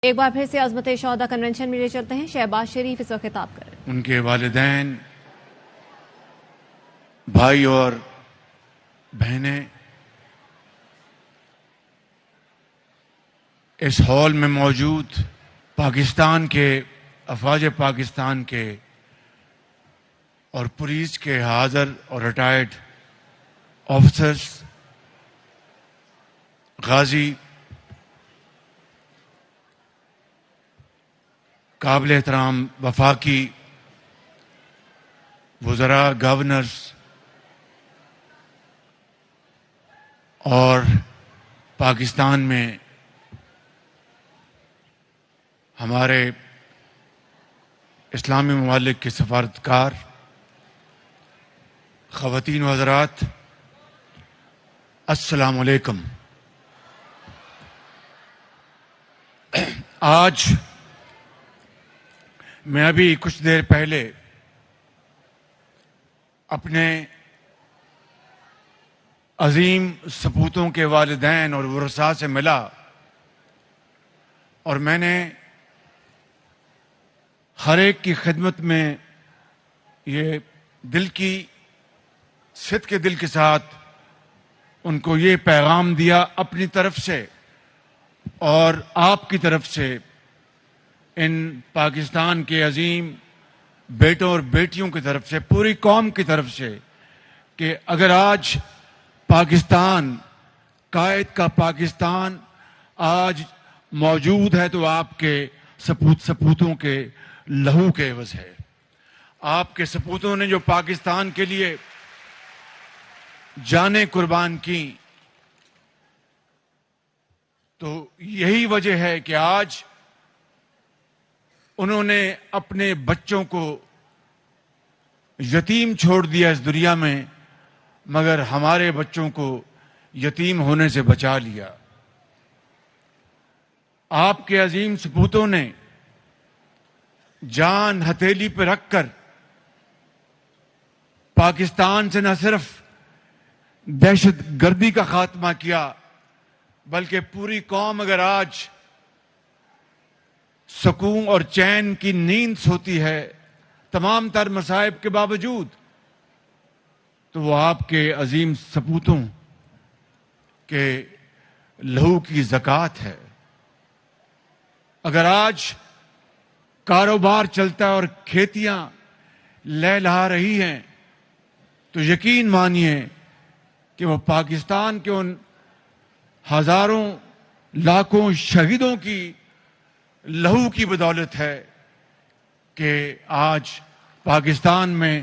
ایک بار پھر سے عظمت شہداء کنونشن میں لے چلتے ہیں. شہباز شریف اس وقت خطاب کر رہے ہیں. ان کے والدین، بھائی اور بہنیں اس ہال میں موجود پاکستان کے افواج پاکستان کے اور پولیس کے حاضر اور ریٹائرڈ آفیسرز، غازی، قابل احترام وفاقی وزراء، گورنرز اور پاکستان میں ہمارے اسلامی ممالک کے سفارتکار، خواتین و حضرات، السلام علیکم. آج میں ابھی کچھ دیر پہلے اپنے عظیم سپوتوں کے والدین اور ورثاء سے ملا اور میں نے ہر ایک کی خدمت میں یہ صدق کے دل کے ساتھ ان کو یہ پیغام دیا اپنی طرف سے اور آپ کی طرف سے، ان پاکستان کے عظیم بیٹوں اور بیٹیوں کی طرف سے، پوری قوم کی طرف سے، کہ اگر آج پاکستان، قائد کا پاکستان آج موجود ہے تو آپ کے سپوتوں کے لہو کے عوض ہے. آپ کے سپوتوں نے جو پاکستان کے لیے جانیں قربان کی، تو یہی وجہ ہے کہ آج انہوں نے اپنے بچوں کو یتیم چھوڑ دیا اس دنیا میں، مگر ہمارے بچوں کو یتیم ہونے سے بچا لیا. آپ کے عظیم سپوتوں نے جان ہتھیلی پہ رکھ کر پاکستان سے نہ صرف دہشت گردی کا خاتمہ کیا، بلکہ پوری قوم اگر آج سکون اور چین کی نیند سوتی ہے تمام تر مصائب کے باوجود، تو وہ آپ کے عظیم سپوتوں کے لہو کی زکوٰۃ ہے. اگر آج کاروبار چلتا ہے اور کھیتیاں لہلہا رہی ہیں تو یقین مانیے کہ وہ پاکستان کے ان ہزاروں لاکھوں شہیدوں کی لہو کی بدولت ہے کہ آج پاکستان میں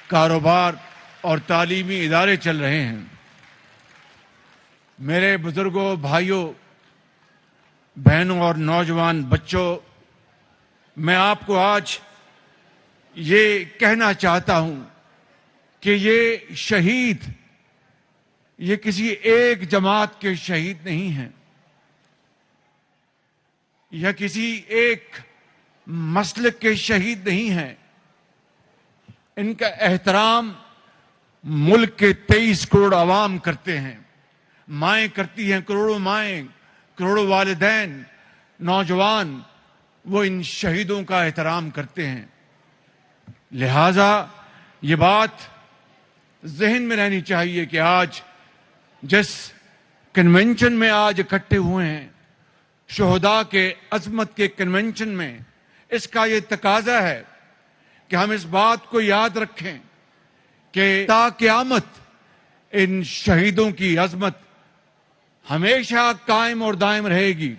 کاروبار اور تعلیمی ادارے چل رہے ہیں. میرے بزرگوں، بھائیوں، بہنوں اور نوجوان بچوں، میں آپ کو آج یہ کہنا چاہتا ہوں کہ یہ شہید، یہ کسی ایک جماعت کے شہید نہیں ہیں یا کسی ایک مسلک کے شہید نہیں ہیں. ان کا احترام ملک کے 23 کروڑ عوام کرتے ہیں، مائیں کرتی ہیں، کروڑوں مائیں، کروڑوں والدین، نوجوان، وہ ان شہیدوں کا احترام کرتے ہیں. لہذا یہ بات ذہن میں رہنی چاہیے کہ آج جس کنونشن میں آج اکٹھے ہوئے ہیں، شہداء کے عظمت کے کنونشن میں، اس کا یہ تقاضا ہے کہ ہم اس بات کو یاد رکھیں کہ تا قیامت ان شہیدوں کی عظمت ہمیشہ قائم اور دائم رہے گی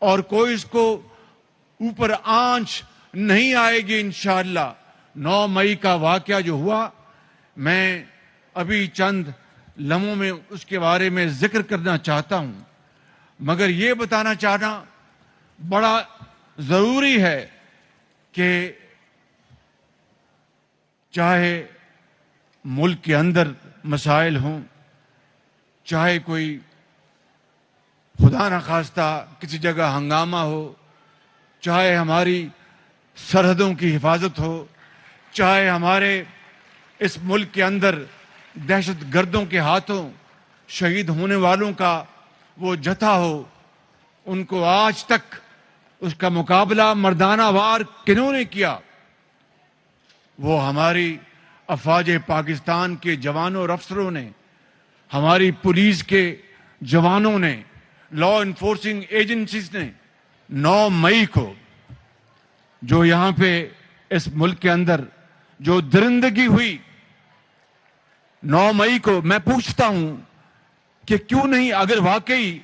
اور کوئی اس کو اوپر آنچ نہیں آئے گی انشاءاللہ. 9 مئی کا واقعہ جو ہوا، میں ابھی چند لمحوں میں اس کے بارے میں ذکر کرنا چاہتا ہوں، مگر یہ بتانا چاہنا بڑا ضروری ہے کہ چاہے ملک کے اندر مسائل ہوں، چاہے کوئی خدا نخواستہ کسی جگہ ہنگامہ ہو، چاہے ہماری سرحدوں کی حفاظت ہو، چاہے ہمارے اس ملک کے اندر دہشت گردوں کے ہاتھوں شہید ہونے والوں کا وہ جتھا ہو، ان کو آج تک اس کا مقابلہ مردانہ وار کنہوں نے کیا؟ وہ ہماری افواج پاکستان کے جوانوں اور افسروں نے، ہماری پولیس کے جوانوں نے، لا انفورسنگ ایجنسیز نے 9 مئی کو جو یہاں پہ اس ملک کے اندر جو درندگی ہوئی، 9 مئی کو میں پوچھتا ہوں کہ کیوں نہیں، اگر واقعی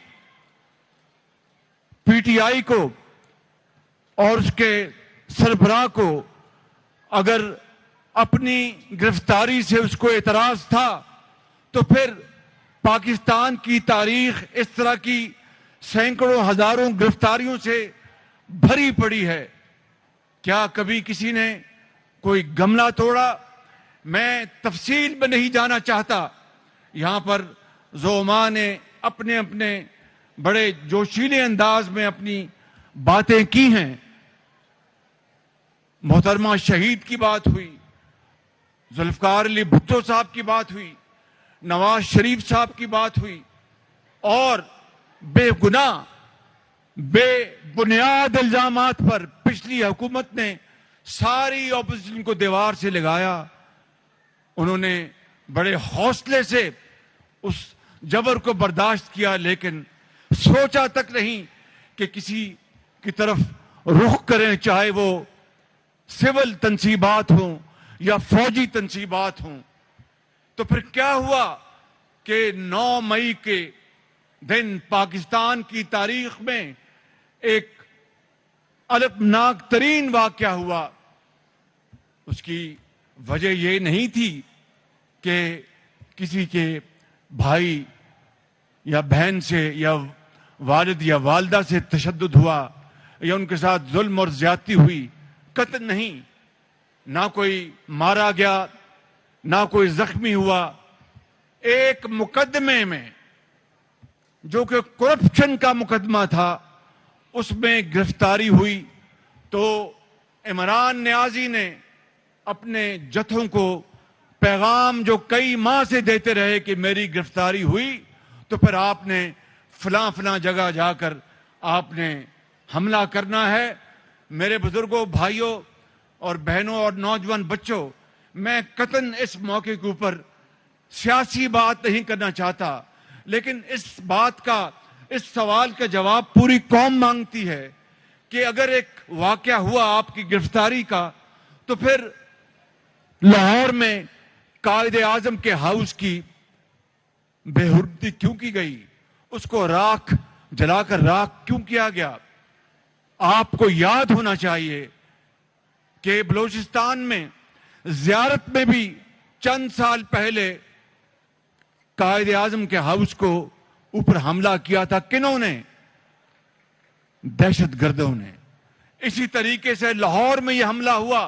پی ٹی آئی کو اور اس کے سربراہ کو اگر اپنی گرفتاری سے اس کو اعتراض تھا، تو پھر پاکستان کی تاریخ اس طرح کی سینکڑوں ہزاروں گرفتاریوں سے بھری پڑی ہے. کیا کبھی کسی نے کوئی گملہ توڑا؟ میں تفصیل میں نہیں جانا چاہتا. یہاں پر زعماء نے اپنے اپنے بڑے جوشیلے انداز میں اپنی باتیں کی ہیں. محترمہ شہید کی بات ہوئی، ذوالفقار علی بھٹو صاحب کی بات ہوئی، نواز شریف صاحب کی بات ہوئی، اور بے گناہ بے بنیاد الزامات پر پچھلی حکومت نے ساری اپوزیشن کو دیوار سے لگایا. انہوں نے بڑے حوصلے سے اس جبر کو برداشت کیا، لیکن سوچا تک نہیں کہ کسی کی طرف رخ کریں، چاہے وہ سول تنصیبات ہوں یا فوجی تنصیبات ہوں. تو پھر کیا ہوا کہ 9 مئی کے دن پاکستان کی تاریخ میں ایک المناک ترین واقعہ ہوا. اس کی وجہ یہ نہیں تھی کہ کسی کے بھائی یا بہن سے یا والد یا والدہ سے تشدد ہوا یا ان کے ساتھ ظلم اور زیادتی ہوئی. قتل نہیں، نہ کوئی مارا گیا، نہ کوئی زخمی ہوا. ایک مقدمے میں جو کہ کرپشن کا مقدمہ تھا، اس میں گرفتاری ہوئی. تو عمران نیازی نے اپنے جتھوں کو پیغام جو کئی ماہ سے دیتے رہے کہ میری گرفتاری ہوئی، تو پھر آپ نے فلاں فلاں جگہ جا کر آپ نے حملہ کرنا ہے. میرے بزرگوں، بھائیوں اور بہنوں اور نوجوان بچوں، میں قطعاً اس موقع کے اوپر سیاسی بات نہیں کرنا چاہتا، لیکن اس بات کا، اس سوال کا جواب پوری قوم مانگتی ہے کہ اگر ایک واقعہ ہوا آپ کی گرفتاری کا، تو پھر لاہور میں قائد اعظم کے ہاؤس کی بے حرمتی کیوں کی گئی؟ اس کو راکھ جلا کر راکھ کیوں کیا گیا؟ آپ کو یاد ہونا چاہیے کہ بلوچستان میں زیارت میں بھی چند سال پہلے قائد اعظم کے ہاؤس کو اوپر حملہ کیا تھا. کنہوں نے؟ دہشت گردوں نے. اسی طریقے سے لاہور میں یہ حملہ ہوا.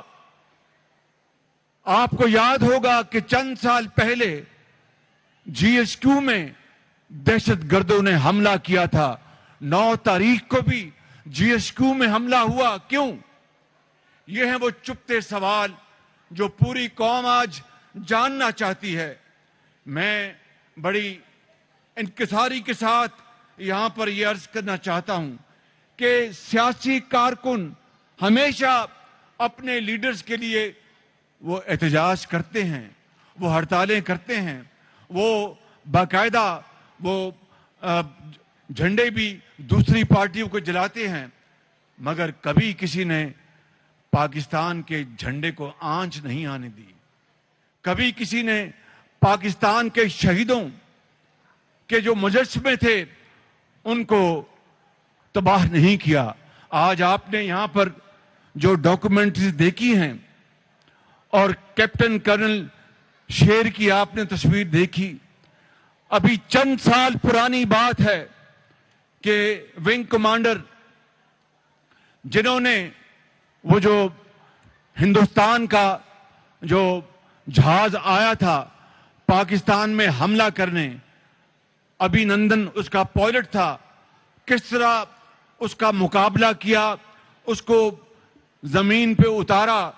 آپ کو یاد ہوگا کہ چند سال پہلے جی ایس کیو میں دہشت گردوں نے حملہ کیا تھا. 9 تاریخ کو بھی جی ایس کیو میں حملہ ہوا. کیوں؟ یہ ہیں وہ چپتے سوال جو پوری قوم آج جاننا چاہتی ہے. میں بڑی انکساری کے ساتھ یہاں پر یہ عرض کرنا چاہتا ہوں کہ سیاسی کارکن ہمیشہ اپنے لیڈرز کے لیے وہ احتجاج کرتے ہیں، وہ ہڑتالیں کرتے ہیں، وہ باقاعدہ وہ جھنڈے بھی دوسری پارٹیوں کو جلاتے ہیں، مگر کبھی کسی نے پاکستان کے جھنڈے کو آنچ نہیں آنے دی. کبھی کسی نے پاکستان کے شہیدوں کے جو مجسمے تھے ان کو تباہ نہیں کیا. آج آپ نے یہاں پر جو ڈاکومنٹریز دیکھی ہیں اور کیپٹن کرنل شیر کی آپ نے تصویر دیکھی، ابھی چند سال پرانی بات ہے کہ ونگ کمانڈر جنہوں نے وہ جو ہندوستان کا جو جہاز آیا تھا پاکستان میں حملہ کرنے، ابھی نندن اس کا پائلٹ تھا، کس طرح اس کا مقابلہ کیا، اس کو زمین پہ اتارا.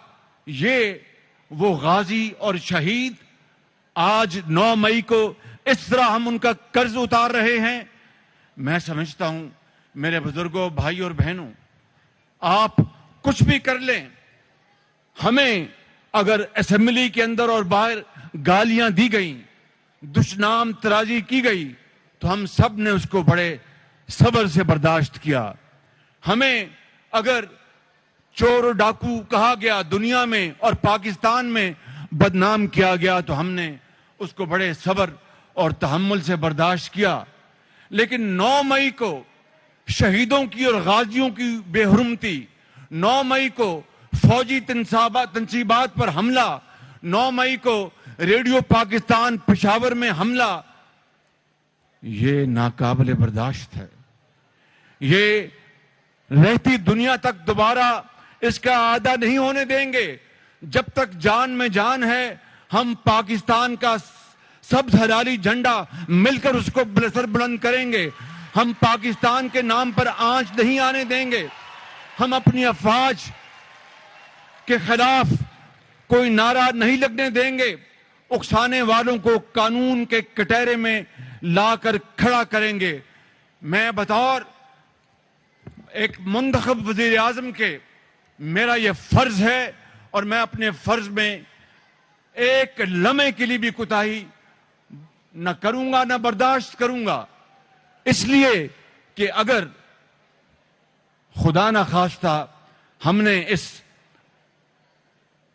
یہ وہ غازی اور شہید آج 9 مئی کو اس طرح ہم ان کا قرض اتار رہے ہیں. میں سمجھتا ہوں میرے بزرگوں، بھائی اور بہنوں، آپ کچھ بھی کر لیں، ہمیں اگر اسمبلی کے اندر اور باہر گالیاں دی گئیں، دشنام ترازی کی گئی، تو ہم سب نے اس کو بڑے صبر سے برداشت کیا۔ ہمیں اگر چور و ڈاکو کہا گیا دنیا میں اور پاکستان میں بدنام کیا گیا، تو ہم نے اس کو بڑے صبر اور تحمل سے برداشت کیا۔ لیکن 9 مئی کو شہیدوں کی اور غازیوں کی بے حرمتی، 9 مئی کو فوجی تنصیبات پر حملہ، 9 مئی کو ریڈیو پاکستان پشاور میں حملہ، یہ ناقابل برداشت ہے۔ یہ رہتی دنیا تک دوبارہ اس کا عادہ نہیں ہونے دیں گے۔ جب تک جان میں جان ہے، ہم پاکستان کا سبز ہلالی جھنڈا مل کر اس کو سر بلند کریں گے۔ ہم پاکستان کے نام پر آنچ نہیں آنے دیں گے۔ ہم اپنی افواج کے خلاف کوئی نعرہ نہیں لگنے دیں گے۔ اکسانے والوں کو قانون کے کٹہرے میں لا کر کھڑا کریں گے۔ میں بطور ایک منتخب وزیر اعظم کے میرا یہ فرض ہے، اور میں اپنے فرض میں ایک لمحے کے لیے بھی کوتاہی نہ کروں گا، نہ برداشت کروں گا۔ اس لیے کہ اگر خدا نہ خواستہ ہم نے اس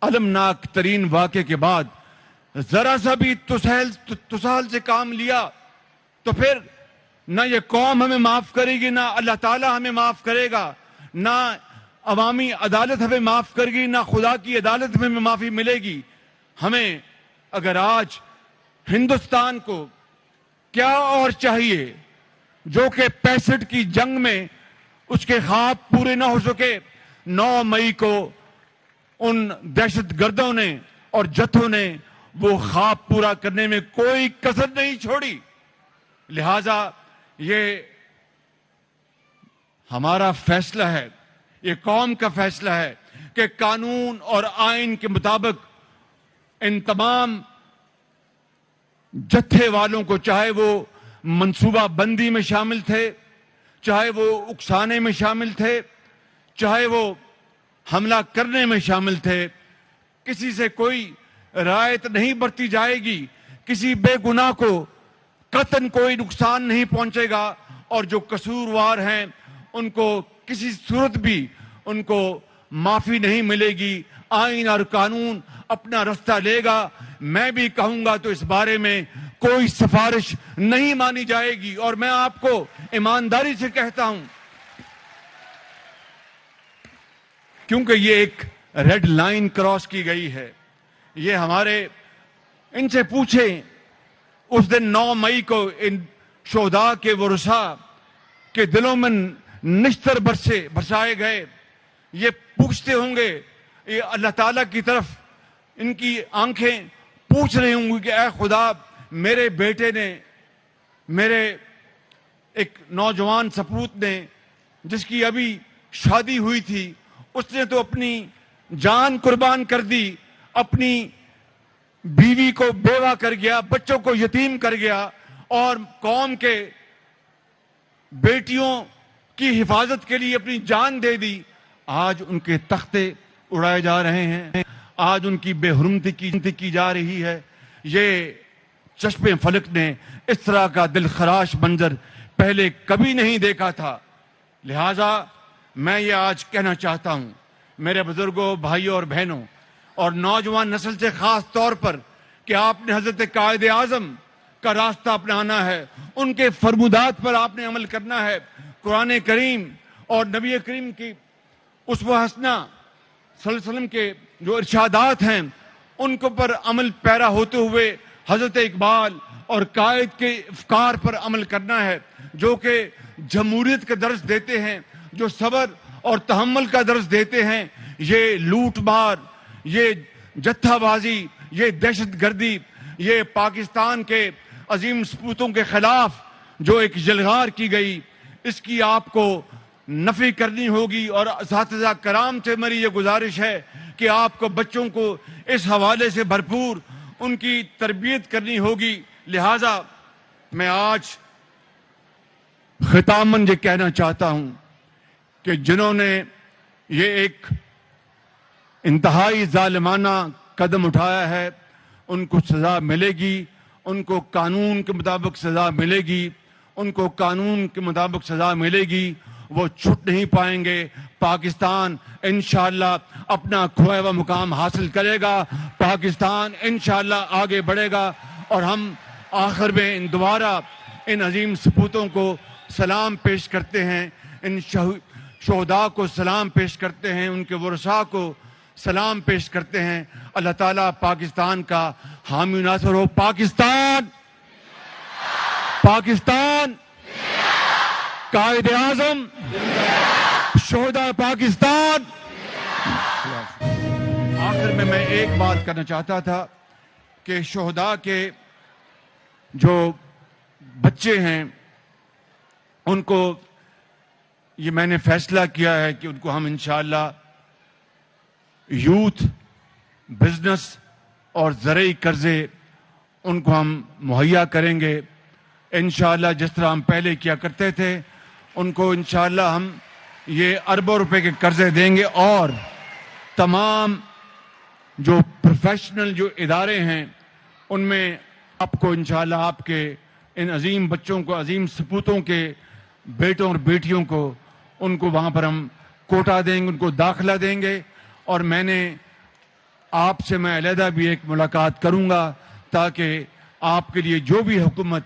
المناک ترین واقعے کے بعد ذرا سا بھی تساہل سے کام لیا، تو پھر نہ یہ قوم ہمیں معاف کرے گی، نہ اللہ تعالیٰ ہمیں معاف کرے گا، نہ عوامی عدالت ہمیں معاف کرے گی، نہ خدا کی عدالت میں معافی ملے گی۔ ہمیں اگر آج ہندوستان کو کیا اور چاہیے جو کہ 65 کی جنگ میں اس کے خواب پورے نہ ہو سکے، 9 مئی کو ان دہشت گردوں نے اور جتھوں نے وہ خواب پورا کرنے میں کوئی کسر نہیں چھوڑی۔ لہذا یہ ہمارا فیصلہ ہے، یہ قوم کا فیصلہ ہے کہ قانون اور آئین کے مطابق ان تمام جتھے والوں کو، چاہے وہ منصوبہ بندی میں شامل تھے، چاہے وہ اکسانے میں شامل تھے، چاہے وہ حملہ کرنے میں شامل تھے، کسی سے کوئی رعایت نہیں برتی جائے گی، کسی بے گناہ کو قطعاً کوئی نقصان نہیں پہنچے گا، اور جو قصوروار ہیں ان کو کسی صورت بھی ان کو معافی نہیں ملے گی۔ آئین اور قانون اپنا رستہ لے گا۔ میں بھی کہوں گا تو اس بارے میں کوئی سفارش نہیں مانی جائے گی، اور میں آپ کو ایمانداری سے کہتا ہوں، کیونکہ یہ ایک ریڈ لائن کراس کی گئی ہے۔ یہ ہمارے ان سے پوچھیں، اس دن 9 مئی کو ان شہداء کے ورثاء کے دلوں میں نشتر برسائے گئے، یہ پوچھتے ہوں گے، یہ اللہ تعالیٰ کی طرف ان کی آنکھیں پوچھ رہی ہوں گی کہ اے خدا، میرے بیٹے نے، میرے ایک نوجوان سپوت نے جس کی ابھی شادی ہوئی تھی، اس نے تو اپنی جان قربان کر دی، اپنی بیوی کو بیوہ کر گیا، بچوں کو یتیم کر گیا، اور قوم کے بیٹیوں کی حفاظت کے لیے اپنی جان دے دی۔ آج ان کے تختے اڑائے جا رہے ہیں، آج ان کی بے حرمتی کی جا رہی ہے۔ یہ چشم فلک نے اس طرح کا دل خراش منظر پہلے کبھی نہیں دیکھا تھا۔ لہٰذا میں یہ آج کہنا چاہتا ہوں میرے بزرگوں، بھائیوں اور بہنوں، اور نوجوان نسل سے خاص طور پر، کہ آپ نے حضرت قائد اعظم کا راستہ اپنانا ہے، ان کے فرمودات پر آپ نے عمل کرنا ہے۔ قرآن کریم اور نبی کریم کی اسوہ حسنہ صلی اللہ علیہ وسلم کے جو ارشادات ہیں ان کو پر عمل پیرا ہوتے ہوئے حضرت اقبال اور قائد کے افکار پر عمل کرنا ہے، جو کہ جمہوریت کا درس دیتے ہیں، جو صبر اور تحمل کا درس دیتے ہیں۔ یہ لوٹ مار، یہ جتھا بازی، یہ دہشت گردی، یہ پاکستان کے عظیم سپوتوں کے خلاف جو ایک یلغار کی گئی، اس کی آپ کو نفی کرنی ہوگی۔ اور اساتذہ کرام سے میری یہ گزارش ہے کہ آپ کو بچوں کو اس حوالے سے بھرپور ان کی تربیت کرنی ہوگی۔ لہٰذا میں آج ختاماً یہ کہنا چاہتا ہوں کہ جنہوں نے یہ ایک انتہائی ظالمانہ قدم اٹھایا ہے، ان کو سزا ملے گی، ان کو قانون کے مطابق سزا ملے گی، ان کو قانون کے مطابق سزا ملے گی، وہ چھٹ نہیں پائیں گے۔ پاکستان انشاءاللہ اپنا کھویا ہوا مقام حاصل کرے گا، پاکستان انشاءاللہ آگے بڑھے گا، اور ہم آخر میں دوبارہ ان عظیم سپوتوں کو سلام پیش کرتے ہیں، ان شہداء کو سلام پیش کرتے ہیں، ان کے ورثاء کو سلام پیش کرتے ہیں۔ اللہ تعالیٰ پاکستان کا حامی ناصر ہو۔ پاکستان، پاکستان، قائد اعظم، شہداء پاکستان۔ آخر میں ایک بات کرنا چاہتا تھا کہ شہداء کے جو بچے ہیں ان کو یہ میں نے فیصلہ کیا ہے کہ ان کو ہم انشاءاللہ یوتھ، بزنس اور زرعی قرضے ان کو ہم مہیا کریں گے انشاءاللہ، جس طرح ہم پہلے کیا کرتے تھے۔ ان کو انشاءاللہ ہم یہ اربوں روپے کے قرضے دیں گے، اور تمام جو پروفیشنل جو ادارے ہیں ان میں آپ کو انشاءاللہ آپ کے ان عظیم بچوں کو، عظیم سپوتوں کے بیٹوں اور بیٹیوں کو، ان کو وہاں پر ہم کوٹا دیں گے، ان کو داخلہ دیں گے۔ اور میں نے آپ سے میں علیحدہ بھی ایک ملاقات کروں گا تاکہ آپ کے لیے جو بھی حکومت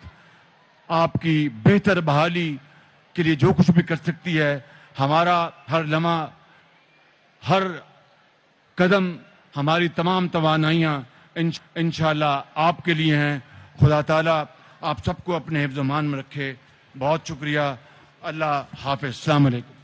آپ کی بہتر بحالی کے لیے جو کچھ بھی کر سکتی ہے، ہمارا ہر لمحہ، ہر قدم، ہماری تمام توانائیاں انشاءاللہ آپ کے لیے ہیں۔ خدا تعالیٰ آپ سب کو اپنے حفظ و امان میں رکھے۔ بہت شکریہ۔ اللہ حافظ۔ السلام علیکم۔